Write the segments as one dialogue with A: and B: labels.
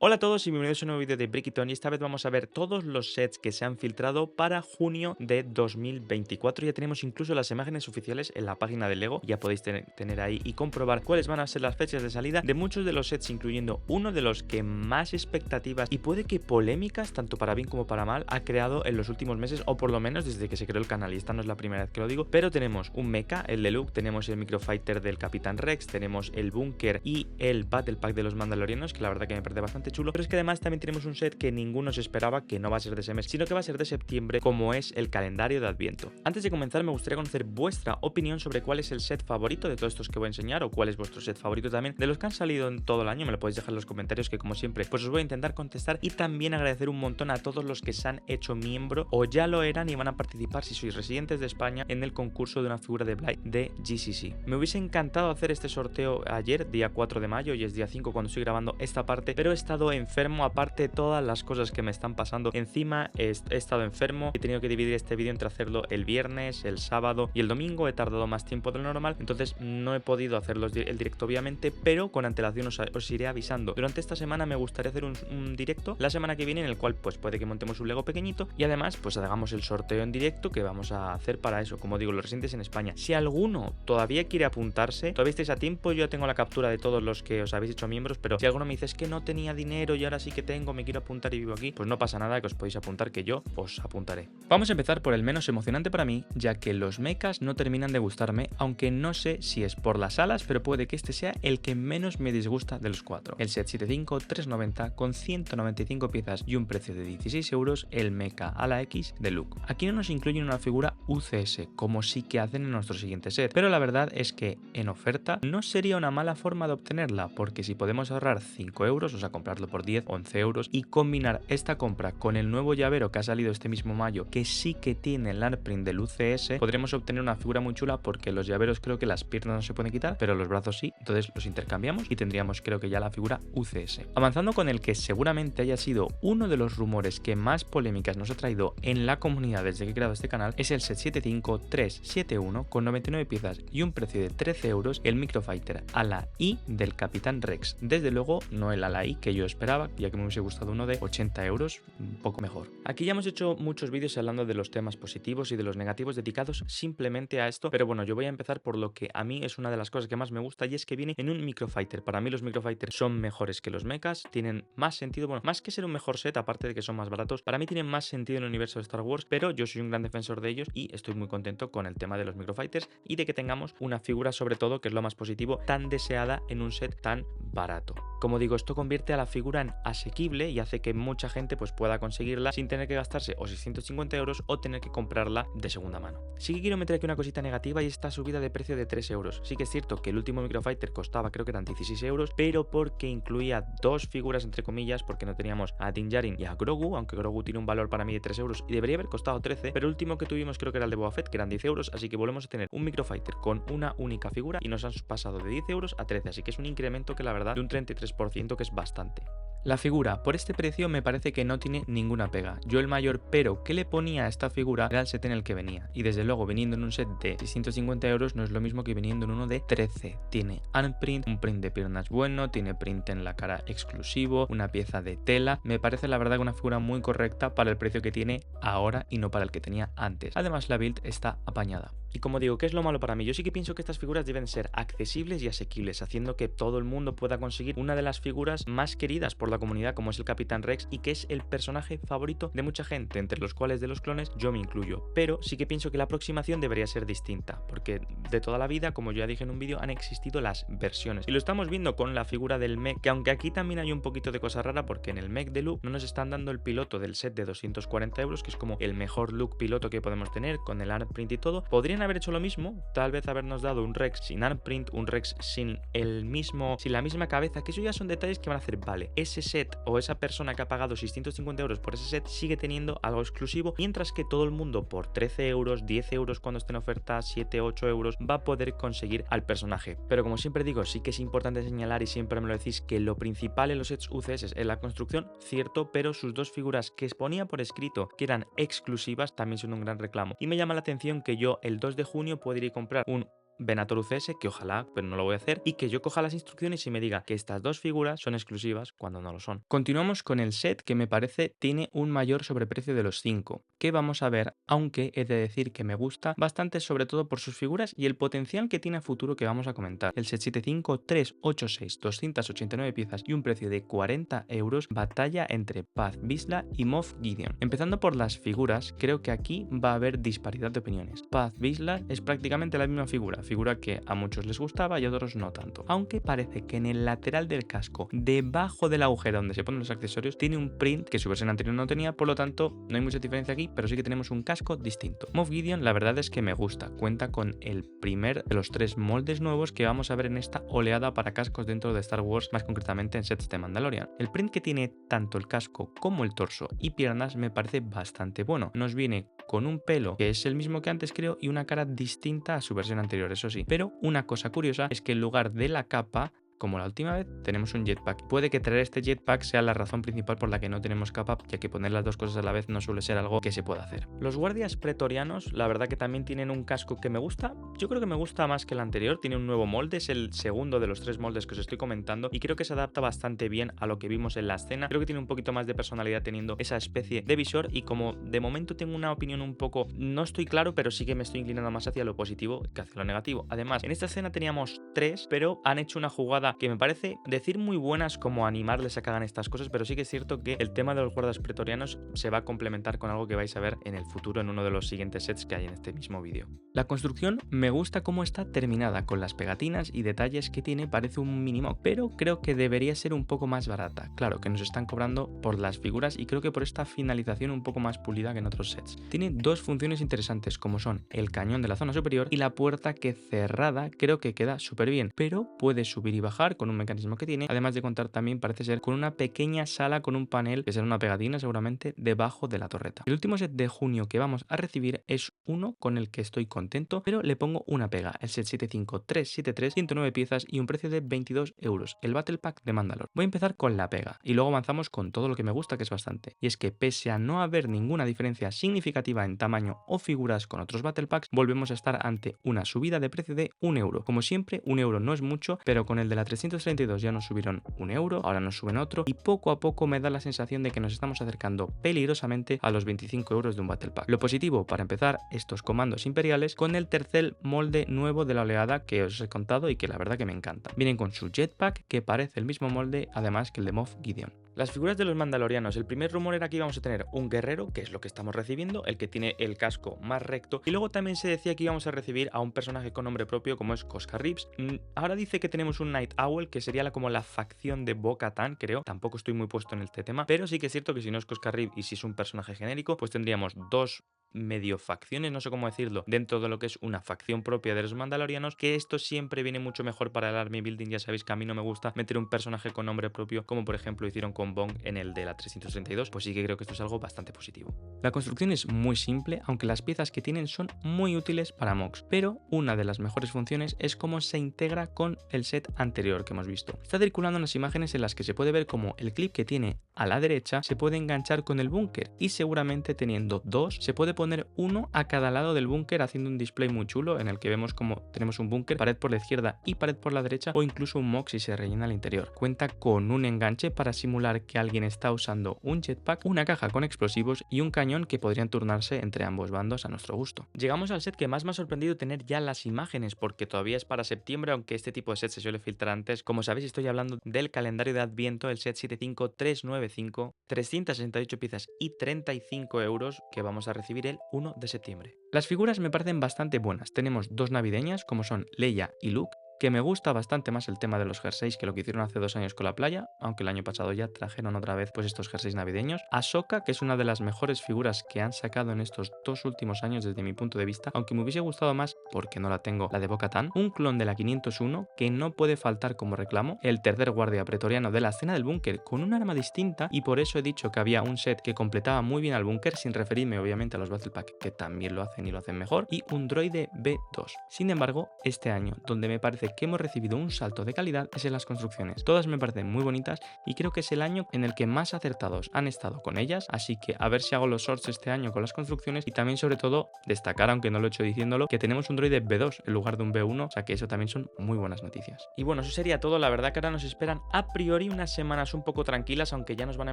A: Hola a todos y bienvenidos a un nuevo vídeo de Brickton y esta vez vamos a ver todos los sets que se han filtrado para junio de 2024. Ya tenemos incluso las imágenes oficiales en la página de LEGO, ya podéis tener ahí y comprobar cuáles van a ser las fechas de salida de muchos de los sets, incluyendo uno de los que más expectativas y puede que polémicas, tanto para bien como para mal, ha creado en los últimos meses, o por lo menos desde que se creó el canal, y esta no es la primera vez que lo digo. Pero tenemos un mecha, el de Luke, tenemos el Microfighter del Capitán Rex, tenemos el Búnker y el Battle Pack de los Mandalorianos, que la verdad que me parece bastante chulo, pero es que además también tenemos un set que ninguno se esperaba, que no va a ser de ese mes, sino que va a ser de septiembre, como es el calendario de Adviento. Antes de comenzar me gustaría conocer vuestra opinión sobre cuál es el set favorito de todos estos que voy a enseñar, o cuál es vuestro set favorito también de los que han salido en todo el año. Me lo podéis dejar en los comentarios, que como siempre pues os voy a intentar contestar, y también agradecer un montón a todos los que se han hecho miembro o ya lo eran y van a participar, si sois residentes de España, en el concurso de una figura de Bly de GCC. Me hubiese encantado hacer este sorteo ayer, día 4 de mayo, y es día 5 cuando estoy grabando esta parte, pero he estado enfermo, aparte de todas las cosas que me están pasando encima. He estado enfermo, he tenido que dividir este vídeo entre hacerlo el viernes, el sábado y el domingo. He tardado más tiempo de lo normal, entonces no he podido hacerlo el directo obviamente, pero con antelación os iré avisando. Durante esta semana me gustaría hacer un directo la semana que viene, en el cual pues puede que montemos un Lego pequeñito y además pues hagamos el sorteo en directo que vamos a hacer para eso, como digo, los residentes en España. Si alguno todavía quiere apuntarse, todavía estáis a tiempo. Yo ya tengo la captura de todos los que os habéis hecho miembros, pero si alguno me dice es que no tenía dinero y ahora sí que tengo, me quiero apuntar y vivo aquí, pues no pasa nada, que os podéis apuntar, que yo os apuntaré. Vamos a empezar por el menos emocionante para mí, ya que los mechas no terminan de gustarme, aunque no sé si es por las alas, pero puede que este sea el que menos me disgusta de los cuatro. El set 75390 con 195 piezas y un precio de 16 euros, el mecha ala X de Luke. Aquí no nos incluyen una figura UCS, como sí que hacen en nuestro siguiente set, pero la verdad es que en oferta no sería una mala forma de obtenerla, porque si podemos ahorrar 5 euros, o sea, comprarlo por 10, 11 euros, y combinar esta compra con el nuevo llavero que ha salido este mismo mayo, que sí que tiene el artprint del UCS, podremos obtener una figura muy chula, porque los llaveros creo que las piernas no se pueden quitar, pero los brazos sí, entonces los intercambiamos y tendríamos creo que ya la figura UCS. Avanzando con el que seguramente haya sido uno de los rumores que más polémicas nos ha traído en la comunidad desde que he creado este canal, es el set 75371 con 99 piezas y un precio de 13 euros, el Microfighter ala I del Capitán Rex. Desde luego no el ala I que yo esperaba, ya que me hubiese gustado uno de 80 euros, un poco mejor. Aquí ya hemos hecho muchos vídeos hablando de los temas positivos y de los negativos dedicados simplemente a esto, pero bueno, yo voy a empezar por lo que a mí es una de las cosas que más me gusta, y es que viene en un Microfighter. Para mí los Microfighters son mejores que los mechas, tienen más sentido, bueno, más que ser un mejor set, aparte de que son más baratos, para mí tienen más sentido en el universo de Star Wars, pero yo soy un gran defensor de ellos y estoy muy contento con el tema de los Microfighters y de que tengamos una figura, sobre todo, que es lo más positivo, tan deseada en un set tan barato. Como digo, esto convierte a la figura en asequible y hace que mucha gente pues pueda conseguirla sin tener que gastarse o 650 euros o tener que comprarla de segunda mano. Sí que quiero meter aquí una cosita negativa, y esta subida de precio de 3 euros. Sí que es cierto que el último Microfighter costaba, creo que eran 16 euros, pero porque incluía dos figuras entre comillas, porque no teníamos a Din Djarin y a Grogu, aunque Grogu tiene un valor para mí de 3 euros y debería haber costado 13, pero el último que tuvimos creo que era el de Boba Fett, que eran 10 euros, así que volvemos a tener un Microfighter con una única figura y nos han pasado de 10 euros a 13, así que es un incremento que la verdad de un 33%, que es bastante. La figura por este precio me parece que no tiene ninguna pega. Yo el mayor pero que le ponía a esta figura era el set en el que venía, y desde luego viniendo en un set de 650 euros no es lo mismo que viniendo en uno de 13. Tiene unprint, un print de piernas bueno, tiene print en la cara exclusivo, una pieza de tela. Me parece la verdad que una figura muy correcta para el precio que tiene ahora y no para el que tenía antes. Además la build está apañada. Y como digo, ¿qué es lo malo para mí? Yo sí que pienso que estas figuras deben ser accesibles y asequibles, haciendo que todo el mundo pueda conseguir una de las figuras más queridas por la comunidad, como es el Capitán Rex, y que es el personaje favorito de mucha gente, entre los cuales de los clones yo me incluyo. Pero sí que pienso que la aproximación debería ser distinta, porque de toda la vida, como ya dije en un vídeo, han existido las versiones. Y lo estamos viendo con la figura del mech, que aunque aquí también hay un poquito de cosa rara, porque en el mech de Luke no nos están dando el piloto del set de 240 euros, que es como el mejor Luke piloto que podemos tener, con el artprint y todo. Podrían haber hecho lo mismo, tal vez habernos dado un Rex sin artprint, un Rex sin la misma cabeza, que eso ya son detalles que van a hacer, vale, ese set o esa persona que ha pagado 650 euros por ese set sigue teniendo algo exclusivo, mientras que todo el mundo por 13 euros, 10 euros cuando esté en oferta, 7, 8 euros, va a poder conseguir al personaje. Pero como siempre digo, sí que es importante señalar, y siempre me lo decís, que lo principal en los sets UCS es la construcción, cierto, pero sus dos figuras que exponía por escrito que eran exclusivas también son un gran reclamo. Y me llama la atención que yo el 2 de junio puedo ir y comprar un Venator UCS, que ojalá, pero no lo voy a hacer, y que yo coja las instrucciones y me diga que estas dos figuras son exclusivas cuando no lo son. Continuamos con el set que me parece tiene un mayor sobreprecio de los 5, que vamos a ver, aunque he de decir que me gusta bastante, sobre todo por sus figuras y el potencial que tiene a futuro que vamos a comentar. El set 75386, 289 piezas y un precio de 40 euros, batalla entre Paz Vizsla y Moff Gideon. Empezando por las figuras, creo que aquí va a haber disparidad de opiniones. Paz Vizsla es prácticamente la misma figura que a muchos les gustaba y a otros no tanto. Aunque parece que en el lateral del casco, debajo del agujero donde se ponen los accesorios, tiene un print que su versión anterior no tenía, por lo tanto no hay mucha diferencia aquí, pero sí que tenemos un casco distinto. Moff Gideon la verdad es que me gusta, cuenta con el primer de los 3 moldes nuevos que vamos a ver en esta oleada para cascos dentro de Star Wars, más concretamente en sets de Mandalorian. El print que tiene tanto el casco como el torso y piernas me parece bastante bueno. Nos viene con un pelo que es el mismo que antes creo y una cara distinta a su versión anterior, eso sí. Pero una cosa curiosa es que en lugar de la capa, como la última vez, tenemos un jetpack. Puede que traer este jetpack sea la razón principal por la que no tenemos capa, ya que poner las dos cosas a la vez no suele ser algo que se pueda hacer. Los guardias pretorianos, la verdad que también tienen un casco que me gusta. Yo creo que me gusta más que el anterior, tiene un nuevo molde, es el segundo de los 3 moldes que os estoy comentando y creo que se adapta bastante bien a lo que vimos en la escena. Creo que tiene un poquito más de personalidad teniendo esa especie de visor y como de momento tengo una opinión un poco, no estoy claro, pero sí que me estoy inclinando más hacia lo positivo que hacia lo negativo. Además, en esta escena teníamos 3, pero han hecho una jugada que me parece decir muy buenas como animarles a que hagan estas cosas, pero sí que es cierto que el tema de los guardas pretorianos se va a complementar con algo que vais a ver en el futuro en uno de los siguientes sets que hay en este mismo vídeo. La construcción me gusta cómo está terminada, con las pegatinas y detalles que tiene, parece un minimock, pero creo que debería ser un poco más barata. Claro que nos están cobrando por las figuras y creo que por esta finalización un poco más pulida que en otros sets. Tiene 2 funciones interesantes como son el cañón de la zona superior y la puerta que cerrada creo que queda súper bien, pero puede subir y bajar con un mecanismo que tiene, además de contar también parece ser con una pequeña sala con un panel que será una pegatina seguramente debajo de la torreta. El último set de junio que vamos a recibir es uno con el que estoy contento, pero le pongo una pega, el set 75373, 109 piezas y un precio de 22 euros, el Battle Pack de Mandalore. Voy a empezar con la pega y luego avanzamos con todo lo que me gusta, que es bastante, y es que pese a no haber ninguna diferencia significativa en tamaño o figuras con otros Battle Packs, volvemos a estar ante una subida de precio de 1 euro. Como siempre, 1 euro no es mucho, pero con el de la 332 ya nos subieron 1 euro, ahora nos suben otro y poco a poco me da la sensación de que nos estamos acercando peligrosamente a los 25 euros de un Battle Pack. Lo positivo, para empezar, estos comandos imperiales con el tercer molde nuevo de la oleada que os he contado y que la verdad que me encanta. Vienen con su jetpack que parece el mismo molde además que el de Moff Gideon. Las figuras de los mandalorianos, el primer rumor era que íbamos a tener un guerrero, que es lo que estamos recibiendo, el que tiene el casco más recto, y luego también se decía que íbamos a recibir a un personaje con nombre propio como es Koska Reeves. Ahora dice que tenemos un Night Owl, que sería como la facción de Bo-Katan, creo, tampoco estoy muy puesto en este tema, pero sí que es cierto que si no es Koska Reeves y si es un personaje genérico, pues tendríamos 2 medio facciones, no sé cómo decirlo, dentro de lo que es una facción propia de los mandalorianos, que esto siempre viene mucho mejor para el army building. Ya sabéis que a mí no me gusta meter un personaje con nombre propio, como por ejemplo hicieron con Bong en el de la 332, pues sí que creo que esto es algo bastante positivo. La construcción es muy simple, aunque las piezas que tienen son muy útiles para mocks, pero una de las mejores funciones es cómo se integra con el set anterior que hemos visto. Está circulando unas imágenes en las que se puede ver cómo el clip que tiene a la derecha se puede enganchar con el búnker y seguramente teniendo 2 se puede poner uno a cada lado del búnker haciendo un display muy chulo en el que vemos como tenemos un búnker, pared por la izquierda y pared por la derecha, o incluso un mock si se rellena al interior. Cuenta con un enganche para simular que alguien está usando un jetpack, una caja con explosivos y un cañón que podrían turnarse entre ambos bandos a nuestro gusto. Llegamos al set que más me ha sorprendido tener ya las imágenes, porque todavía es para septiembre, aunque este tipo de set se suele filtrar antes. Como sabéis, estoy hablando del calendario de Adviento, el set 75395, 368 piezas y 35 euros que vamos a recibir el 1 de septiembre. Las figuras me parecen bastante buenas. Tenemos 2 navideñas como son Leia y Luke, que me gusta bastante más el tema de los jerseys que lo que hicieron hace 2 años con la playa, aunque el año pasado ya trajeron otra vez pues estos jerseys navideños. Ahsoka, que es una de las mejores figuras que han sacado en estos 2 últimos años desde mi punto de vista, aunque me hubiese gustado más, porque no la tengo, la de Bo-Katan. Un clon de la 501 que no puede faltar como reclamo, el tercer guardia pretoriano de la escena del búnker con un arma distinta, y por eso he dicho que había un set que completaba muy bien al búnker, sin referirme obviamente a los Battle Pack, que también lo hacen y lo hacen mejor, y un droide B2. Sin embargo, este año, donde me parece que hemos recibido un salto de calidad es en las construcciones. Todas me parecen muy bonitas y creo que es el año en el que más acertados han estado con ellas, así que a ver si hago los shorts este año con las construcciones y también sobre todo destacar, aunque no lo he hecho diciéndolo, que tenemos un droide B2 en lugar de un B1, o sea que eso también son muy buenas noticias. Y bueno, eso sería todo, la verdad que ahora nos esperan a priori unas semanas un poco tranquilas, aunque ya nos van a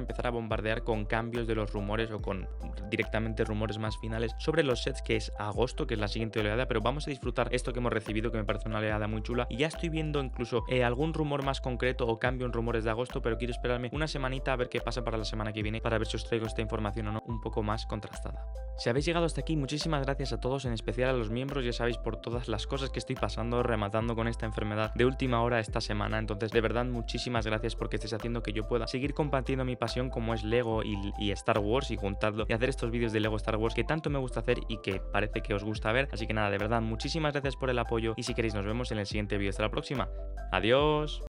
A: empezar a bombardear con cambios de los rumores o con directamente rumores más finales sobre los sets, que es agosto, que es la siguiente oleada, pero vamos a disfrutar esto que hemos recibido, que me parece una oleada muy chula, y ya estoy viendo incluso algún rumor más concreto o cambio en rumores de agosto, pero quiero esperarme una semanita a ver qué pasa para la semana que viene, para ver si os traigo esta información o no un poco más contrastada. Si habéis llegado hasta aquí, muchísimas gracias a todos, en especial a los miembros, ya sabéis, por todas las cosas que estoy pasando, rematando con esta enfermedad de última hora esta semana, entonces de verdad muchísimas gracias porque estáis haciendo que yo pueda seguir compartiendo mi pasión como es Lego y Star Wars, y juntarlo y hacer estos vídeos de Lego Star Wars que tanto me gusta hacer y que parece que os gusta ver, así que nada, de verdad muchísimas gracias por el apoyo y si queréis nos vemos en el siguiente vídeo. Hasta la próxima, adiós.